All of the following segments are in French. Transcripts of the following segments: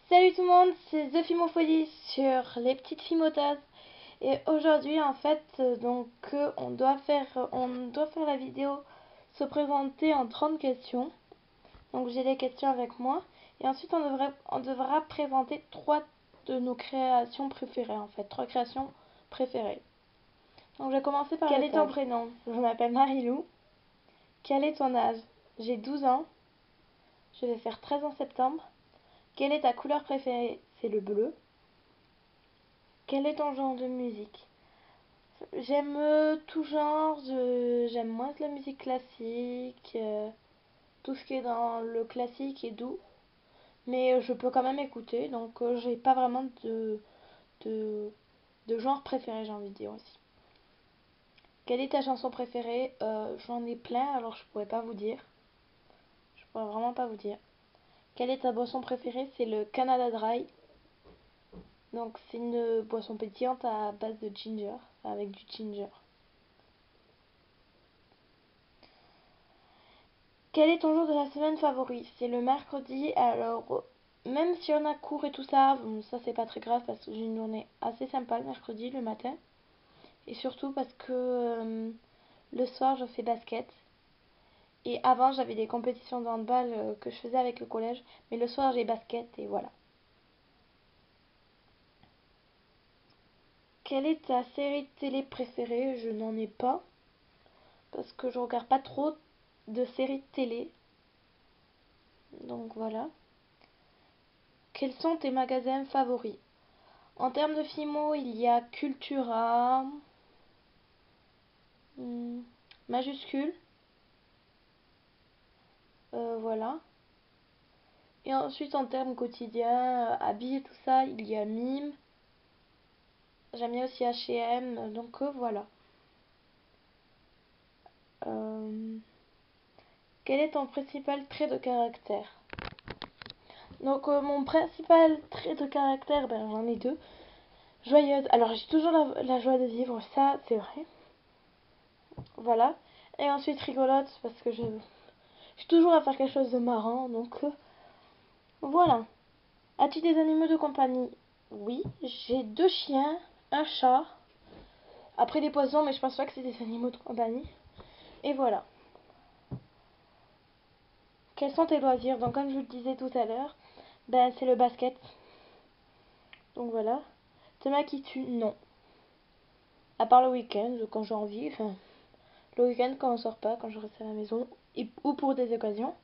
Salut tout le monde, c'est The Fimopholie sur les petites fimoteuses. Et aujourd'hui en fait on doit faire la vidéo se présenter en 30 questions. Donc j'ai les questions avec moi et ensuite on devra présenter trois de nos créations préférées en fait, trois créations préférées. Donc je vais commencer par quel est ton prénom? Je m'appelle Marilou. Quel est ton âge? J'ai 12 ans. Je vais faire 13 en septembre. Quelle est ta couleur préférée? C'est le bleu. Quel est ton genre de musique? J'aime tout genre, j'aime moins la musique classique, tout ce qui est dans le classique est doux, mais je peux quand même écouter, donc j'ai pas vraiment de, de genre préféré, j'ai envie de dire aussi. Quelle est ta chanson préférée? J'en ai plein, alors je pourrais pas vous dire. Je pourrais vraiment pas vous dire. Quelle est ta boisson préférée? C'est le Canada Dry. Donc c'est une boisson pétillante à base de ginger, enfin, avec du ginger. Quel est ton jour de la semaine favori? C'est le mercredi. Alors, même si on a cours et tout ça, bon, ça c'est pas très grave parce que j'ai une journée assez sympa le mercredi, le matin. Et surtout parce que le soir je fais basket. Et avant j'avais des compétitions de handball que je faisais avec le collège. Mais le soir j'ai basket et voilà. Quelle est ta série de télé préférée? Je n'en ai pas. Parce que je regarde pas trop de séries de télé. Donc voilà. Quels sont tes magasins favoris? En termes de Fimo, il y a Cultura, hmm, majuscule, voilà. Et ensuite, en termes quotidiens, habits et tout ça, il y a Mime. J'aime bien aussi H&M, donc voilà. Euh, Quel est ton principal trait de caractère? Donc mon principal trait de caractère, ben j'en ai deux. Joyeuse. Alors j'ai toujours la joie de vivre, ça c'est vrai. Voilà. Et ensuite rigolote parce que je suis toujours à faire quelque chose de marrant, donc voilà. As-tu des animaux de compagnie? Oui, j'ai deux chiens, un chat. Après des poissons, mais je pense pas que c'est des animaux de compagnie. Et voilà. Quels sont tes loisirs? Donc comme je vous le disais tout à l'heure, ben c'est le basket. Donc voilà. Te maquilles-tu? Non. À part le week-end, quand j'ai envie. Enfin, le week-end quand on sort pas, quand je reste à la maison. Ou pour des occasions.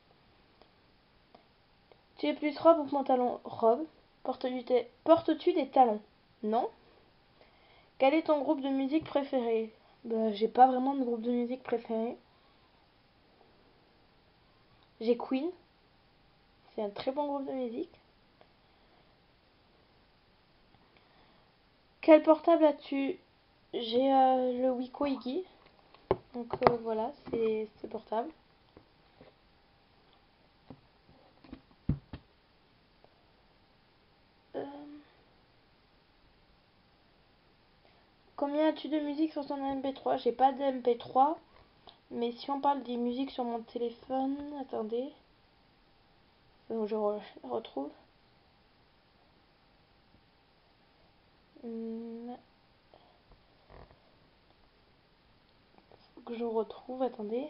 Tu es plus robe ou pantalon? Robe. Portes-tu des talons? Non. Quel est ton groupe de musique préféré? Ben, j'ai pas vraiment de groupe de musique préféré. J'ai Queen, c'est un très bon groupe de musique. Quel portable as-tu? J'ai le Wiko Iggy, donc voilà, c'est ce portable. Euh, Combien as-tu de musique sur ton MP3? J'ai pas de MP3, mais si on parle des musiques sur mon téléphone, attendez, je retrouve. Faut que je retrouve, attendez.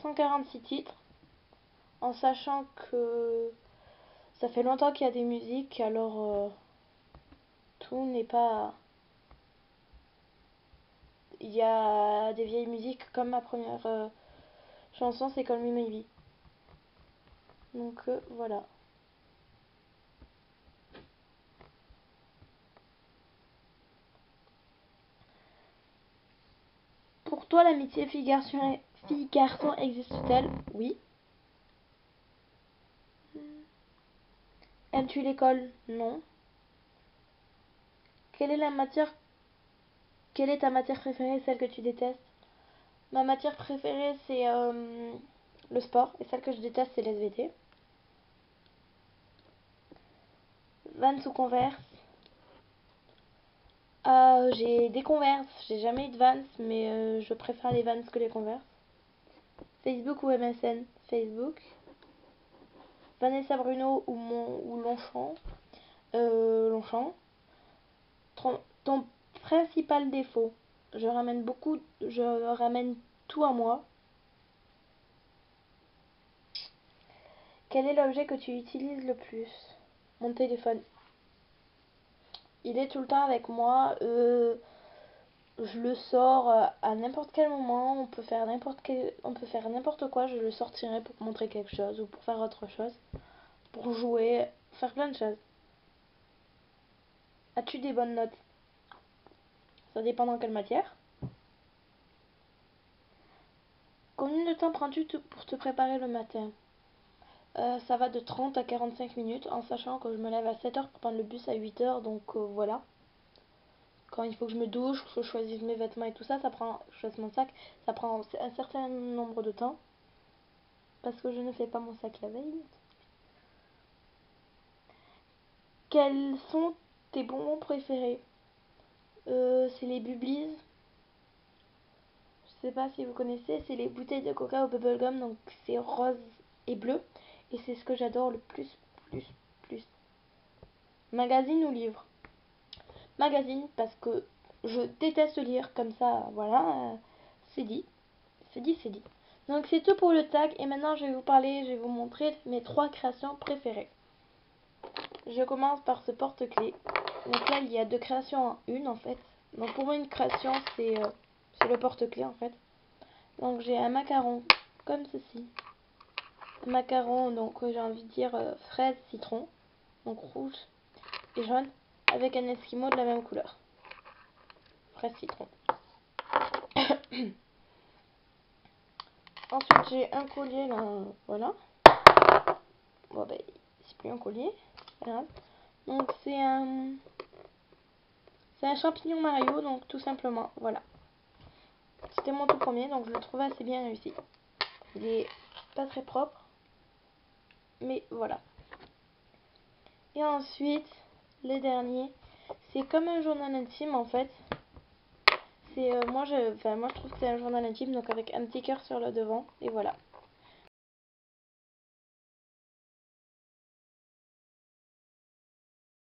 146 titres, en sachant que ça fait longtemps qu'il y a des musiques, alors tout n'est pas. Il y a des vieilles musiques comme ma première chanson, c'est Call Me Maybe. Donc voilà. Pour toi, l'amitié fille-garçon existe-t-elle? Oui. Aimes-tu l'école? Non. Quelle est la matière Quelle est ta matière préférée, celle que tu détestes? Ma matière préférée, c'est le sport, et celle que je déteste, c'est l'SVT. Vans ou Converse? J'ai des Converse, j'ai jamais eu de Vans, mais je préfère les Vans que les Converse. Facebook ou MSN? Facebook. Vanessa Bruno ou Longchamp? Longchamp. Ton principal défaut? Je ramène tout à moi. Quel est l'objet que tu utilises le plus? Mon téléphone. Il est tout le temps avec moi. Je le sors à n'importe quel moment. On peut faire n'importe quoi. Je le sortirai pour montrer quelque chose ou pour faire autre chose. Pour jouer, faire plein de choses. As-tu des bonnes notes? Ça dépend dans quelle matière. Combien de temps prends-tu pour te préparer le matin? Ça va de 30 à 45 minutes, en sachant que je me lève à 7 heures pour prendre le bus à 8 heures, donc voilà. Quand il faut que je me douche, que je choisisse mes vêtements et tout ça, je choisis mon sac, ça prend un certain nombre de temps. Parce que je ne fais pas mon sac la veille. Quels sont tes bonbons préférés? C'est les Bubblies. Je sais pas si vous connaissez, c'est les bouteilles de coca au bubblegum, donc c'est rose et bleu. Et c'est ce que j'adore le plus. Magazine ou livre? Magazine, parce que je déteste lire, comme ça, voilà, c'est dit. C'est dit. Donc c'est tout pour le tag, et maintenant je vais vous montrer mes 3 créations préférées. Je commence par ce porte-clés. Donc là, il y a 2 créations en une, en fait. Donc pour moi, une création, c'est le porte-clés, en fait. Donc j'ai un macaron, comme ceci. Un macaron, donc j'ai envie de dire fraise, citron. Donc rouge et jaune, avec un esquimau de la même couleur. Fraise, citron. Ensuite, j'ai un collier, là, voilà. Bon, ben, c'est plus un collier, c'est pas grave. Donc, c'est un champignon Mario, donc tout simplement, voilà. C'était mon tout premier, donc je le trouvais assez bien réussi. Il est pas très propre, mais voilà. Et ensuite, le dernier, c'est comme un journal intime, en fait. C'est moi je trouve que c'est un journal intime, donc avec un petit cœur sur le devant, et voilà.